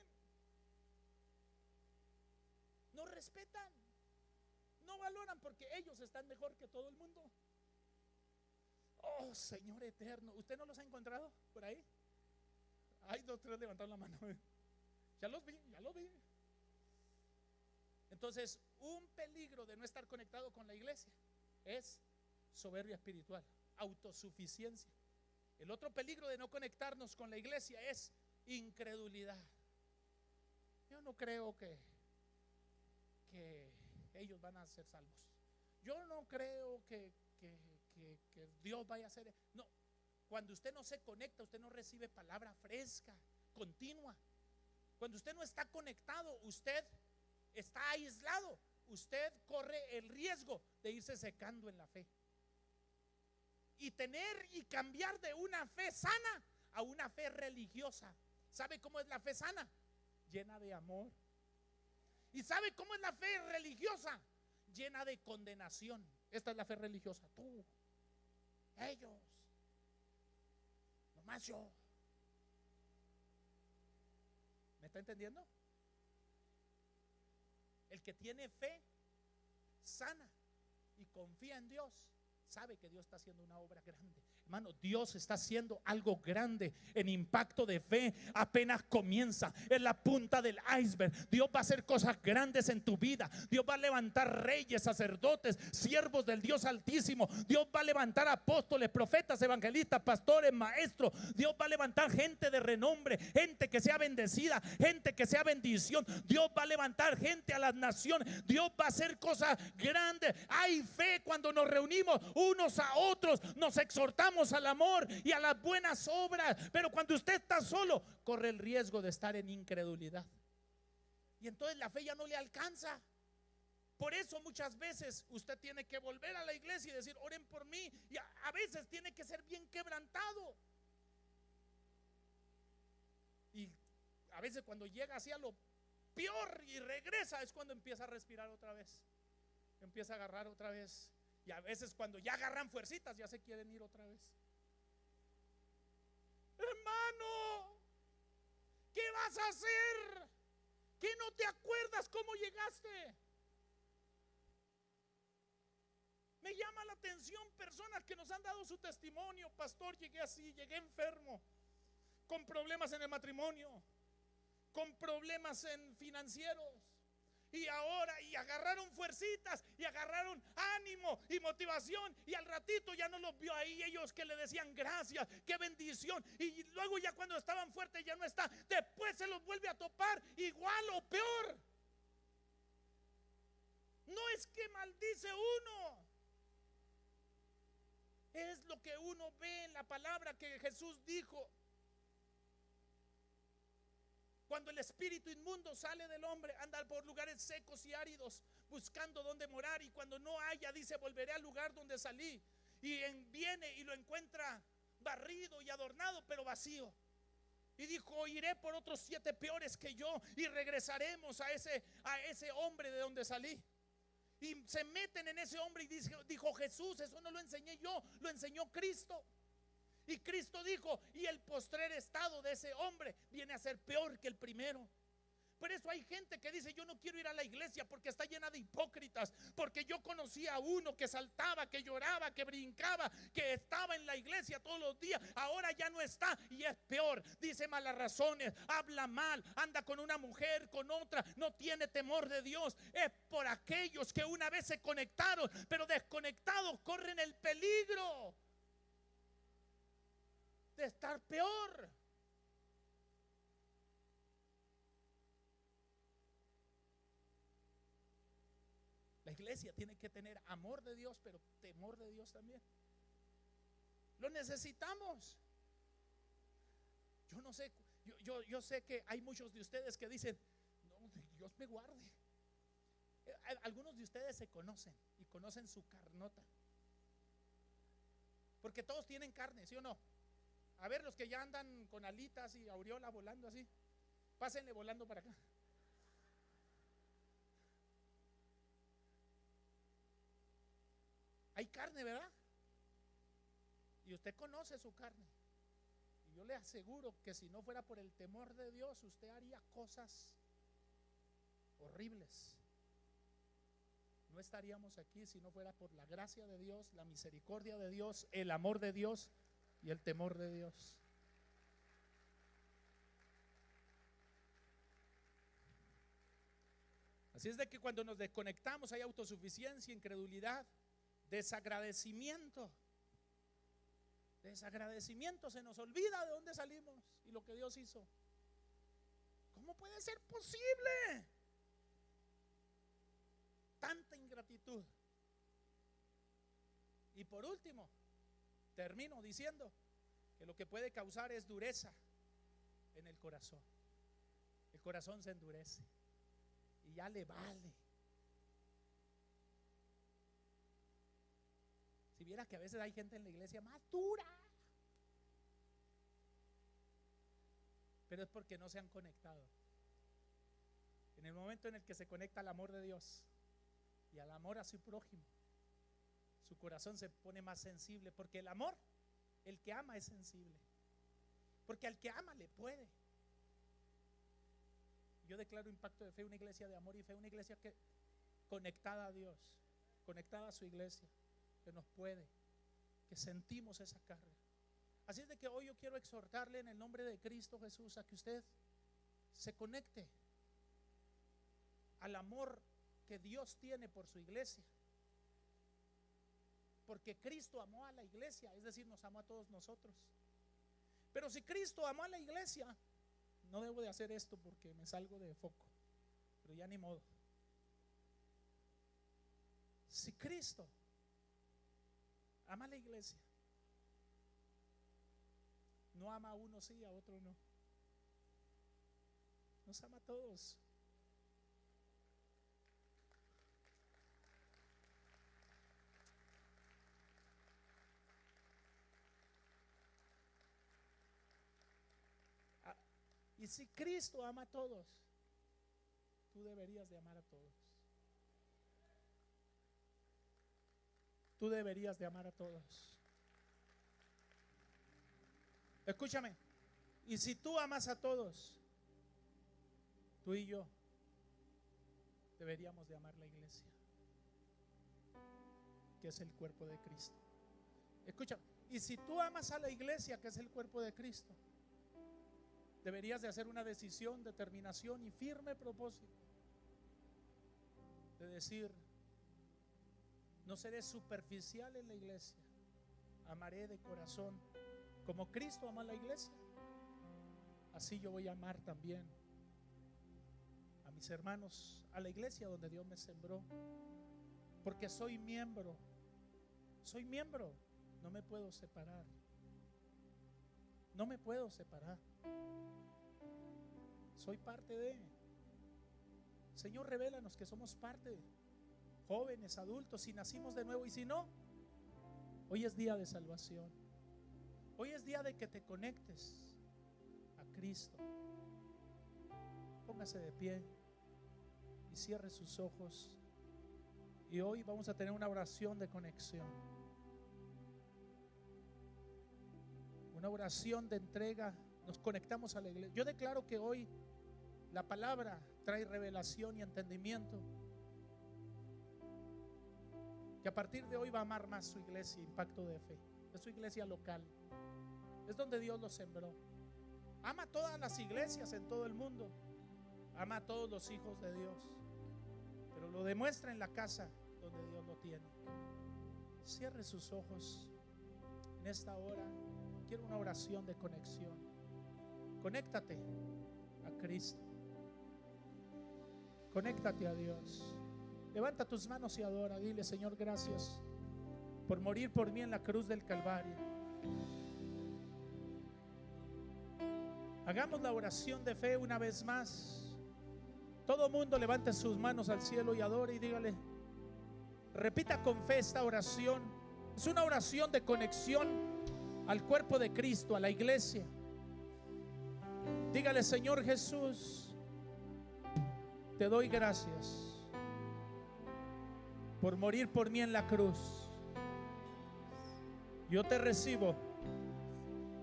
no respetan, no valoran, porque ellos están mejor que todo el mundo. Oh, Señor eterno, ¿usted no los ha encontrado por ahí? Hay 2, 3 levantaron la mano. Ya los vi, ya los vi. Entonces, un peligro de no estar conectado con la iglesia es soberbia espiritual, autosuficiencia. El otro peligro de no conectarnos con la iglesia es incredulidad. Yo no creo que ellos van a ser salvos. Yo no creo que Dios vaya a hacer. No, cuando usted no se conecta, usted no recibe palabra fresca, continua. Cuando usted no está conectado, usted está aislado. Usted corre el riesgo de irse secando en la fe y tener y cambiar de una fe sana a una fe religiosa. ¿Sabe cómo es la fe sana? Llena de amor. ¿Y sabe cómo es la fe religiosa? Llena de condenación. Esta es la fe religiosa. Tú, ellos, nomás yo. ¿Me está entendiendo? El que tiene fe sana y confía en Dios sabe que Dios está haciendo una obra grande. Hermano, Dios está haciendo algo grande en Impacto de Fe. Apenas comienza, es la punta del iceberg. Dios va a hacer cosas grandes en tu vida. Dios va a levantar reyes, sacerdotes, siervos del Dios Altísimo. Dios va a levantar apóstoles, profetas, evangelistas, pastores, maestros. Dios va a levantar gente de renombre, gente que sea bendecida, gente que sea bendición. Dios va a levantar gente a las naciones. Dios va a hacer cosas grandes. Hay fe cuando nos reunimos unos a otros, nos exhortamos al amor y a las buenas obras. Pero cuando usted está solo, corre el riesgo de estar en incredulidad, y entonces la fe ya no le alcanza. Por eso muchas veces usted tiene que volver a la iglesia y decir: oren por mí. Y a veces tiene que ser bien quebrantado. Y a veces cuando llega así a lo peor y regresa, es cuando empieza a respirar otra vez, empieza a agarrar otra vez. Y a veces cuando ya agarran fuercitas, ya se quieren ir otra vez. Hermano, ¿qué vas a hacer? ¿Que no te acuerdas cómo llegaste? Me llama la atención personas que nos han dado su testimonio: pastor, llegué así, llegué enfermo, con problemas en el matrimonio, con problemas en financieros, y ahora, y agarraron fuercitas, y agarraron ánimo y motivación, y al ratito ya no los vio ahí, ellos que le decían gracias, qué bendición, y luego ya cuando estaban fuertes ya no está, después se los vuelve a topar igual o peor. No es que maldice uno, es lo que uno ve en la palabra que Jesús dijo. Cuando el espíritu inmundo sale del hombre, anda por lugares secos y áridos, buscando dónde morar, y cuando no haya, dice: volveré al lugar donde salí. Y viene y lo encuentra barrido y adornado, pero vacío. Y dijo: iré por otros 7 peores que yo, y regresaremos a ese hombre de donde salí. Y se meten en ese hombre, y dijo Jesús: eso no lo enseñé yo, lo enseñó Cristo. Y Cristo dijo: y el postrer estado de ese hombre viene a ser peor que el primero. Por eso hay gente que dice: yo no quiero ir a la iglesia porque está llena de hipócritas. Porque yo conocí a uno que saltaba, que lloraba, que brincaba, que estaba en la iglesia todos los días. Ahora ya no está y es peor. Dice malas razones, habla mal, anda con una mujer, con otra, no tiene temor de Dios. Es por aquellos que una vez se conectaron, pero desconectados corren el peligro de estar peor. La iglesia tiene que tener amor de Dios, pero temor de Dios también. Lo necesitamos. Yo no sé, yo sé que hay muchos de ustedes que dicen: no, Dios me guarde. Algunos de ustedes se conocen y conocen su carnota, porque todos tienen carne, ¿sí o no? A ver, los que ya andan con alitas y aureola volando así, pásenle volando para acá. Hay carne, ¿verdad? Y usted conoce su carne. Y yo le aseguro que si no fuera por el temor de Dios, usted haría cosas horribles. no estaríamos aquí si no fuera por la gracia de Dios, la misericordia de Dios, el amor de Dios y el temor de Dios. Así es de que cuando nos desconectamos hay autosuficiencia, incredulidad, desagradecimiento. Desagradecimiento, se nos olvida de dónde salimos y lo que Dios hizo. ¿Cómo puede ser posible tanta ingratitud? Y por último, termino diciendo que lo que puede causar es dureza en el corazón. El corazón se endurece y ya le vale. Si viera que a veces hay gente en la iglesia más dura, pero es porque no se han conectado. En el momento en el que se conecta al amor de Dios y al amor a su prójimo, su corazón se pone más sensible, porque el amor, el que ama es sensible, porque al que ama le puede. Yo declaro Impacto de Fe una iglesia de amor y fe, una iglesia que conectada a Dios, conectada a su iglesia, que nos puede, que sentimos esa carga. Así es de que hoy yo quiero exhortarle en el nombre de Cristo Jesús a que usted se conecte al amor que Dios tiene por su iglesia, porque Cristo amó a la iglesia, es decir, nos amó a todos nosotros. Pero si Cristo amó a la iglesia, no debo de hacer esto porque me salgo de foco, pero ya ni modo. Si Cristo ama a la iglesia, no ama a uno sí, a otro no. Nos ama a todos. Y si Cristo ama a todos, tú deberías de amar a todos. Tú deberías de amar a todos. Escúchame. Y si tú amas a todos, tú y yo deberíamos de amar la iglesia, que es el cuerpo de Cristo. Escúchame. Y si tú amas a la iglesia, que es el cuerpo de Cristo, deberías de hacer una decisión, determinación y firme propósito de decir: no seré superficial en la iglesia, amaré de corazón. Como Cristo ama a la iglesia, así yo voy a amar también a mis hermanos, a la iglesia donde Dios me sembró, porque soy miembro, no me puedo separar, no me puedo separar. Soy parte de. Señor, revélanos que somos parte, jóvenes, adultos, si nacimos de nuevo y si no, hoy es día de salvación. Hoy es día de que te conectes a Cristo. Póngase de pie y cierre sus ojos. Y hoy vamos a tener una oración de conexión, una oración de entrega. Nos conectamos a la iglesia. Yo declaro que hoy la palabra trae revelación y entendimiento, que a partir de hoy va a amar más su iglesia, Impacto de Fe. Es su iglesia local, es donde Dios lo sembró. Ama a todas las iglesias en todo el mundo, ama a todos los hijos de Dios, pero lo demuestra en la casa donde Dios lo tiene. Cierre sus ojos en esta hora. Quiero una oración de conexión. Conéctate a Cristo. Conéctate a Dios. Levanta tus manos y adora. Dile: Señor, gracias por morir por mí en la cruz del Calvario. Hagamos la oración de fe una vez más. Todo mundo levante sus manos al cielo y adore y dígale, repita con fe esta oración. Es una oración de conexión al cuerpo de Cristo, a la iglesia. Dígale: Señor Jesús, te doy gracias por morir por mí en la cruz. Yo te recibo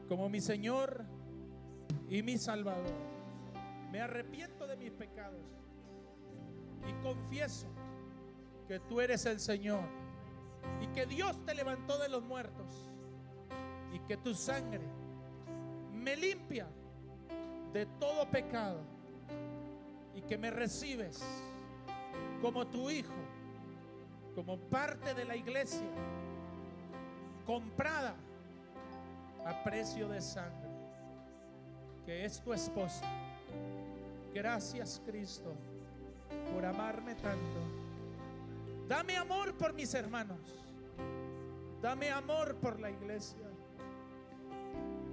como mi Señor y mi Salvador. Me arrepiento de mis pecados y confieso que tú eres el Señor y que Dios te levantó de los muertos y que tu sangre me limpia de todo pecado y que me recibes como tu hijo, como parte de la iglesia, comprada a precio de sangre, que es tu esposa. Gracias, Cristo, por amarme tanto. Dame amor por mis hermanos. Dame amor por la iglesia.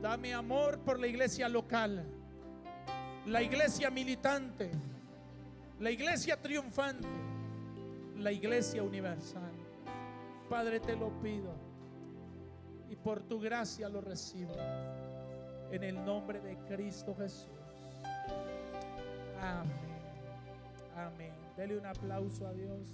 Dame amor por la iglesia local, la iglesia militante, la iglesia triunfante, la iglesia universal. Padre, te lo pido y por tu gracia lo recibo en el nombre de Cristo Jesús. Amén. Amén. Dele un aplauso a Dios.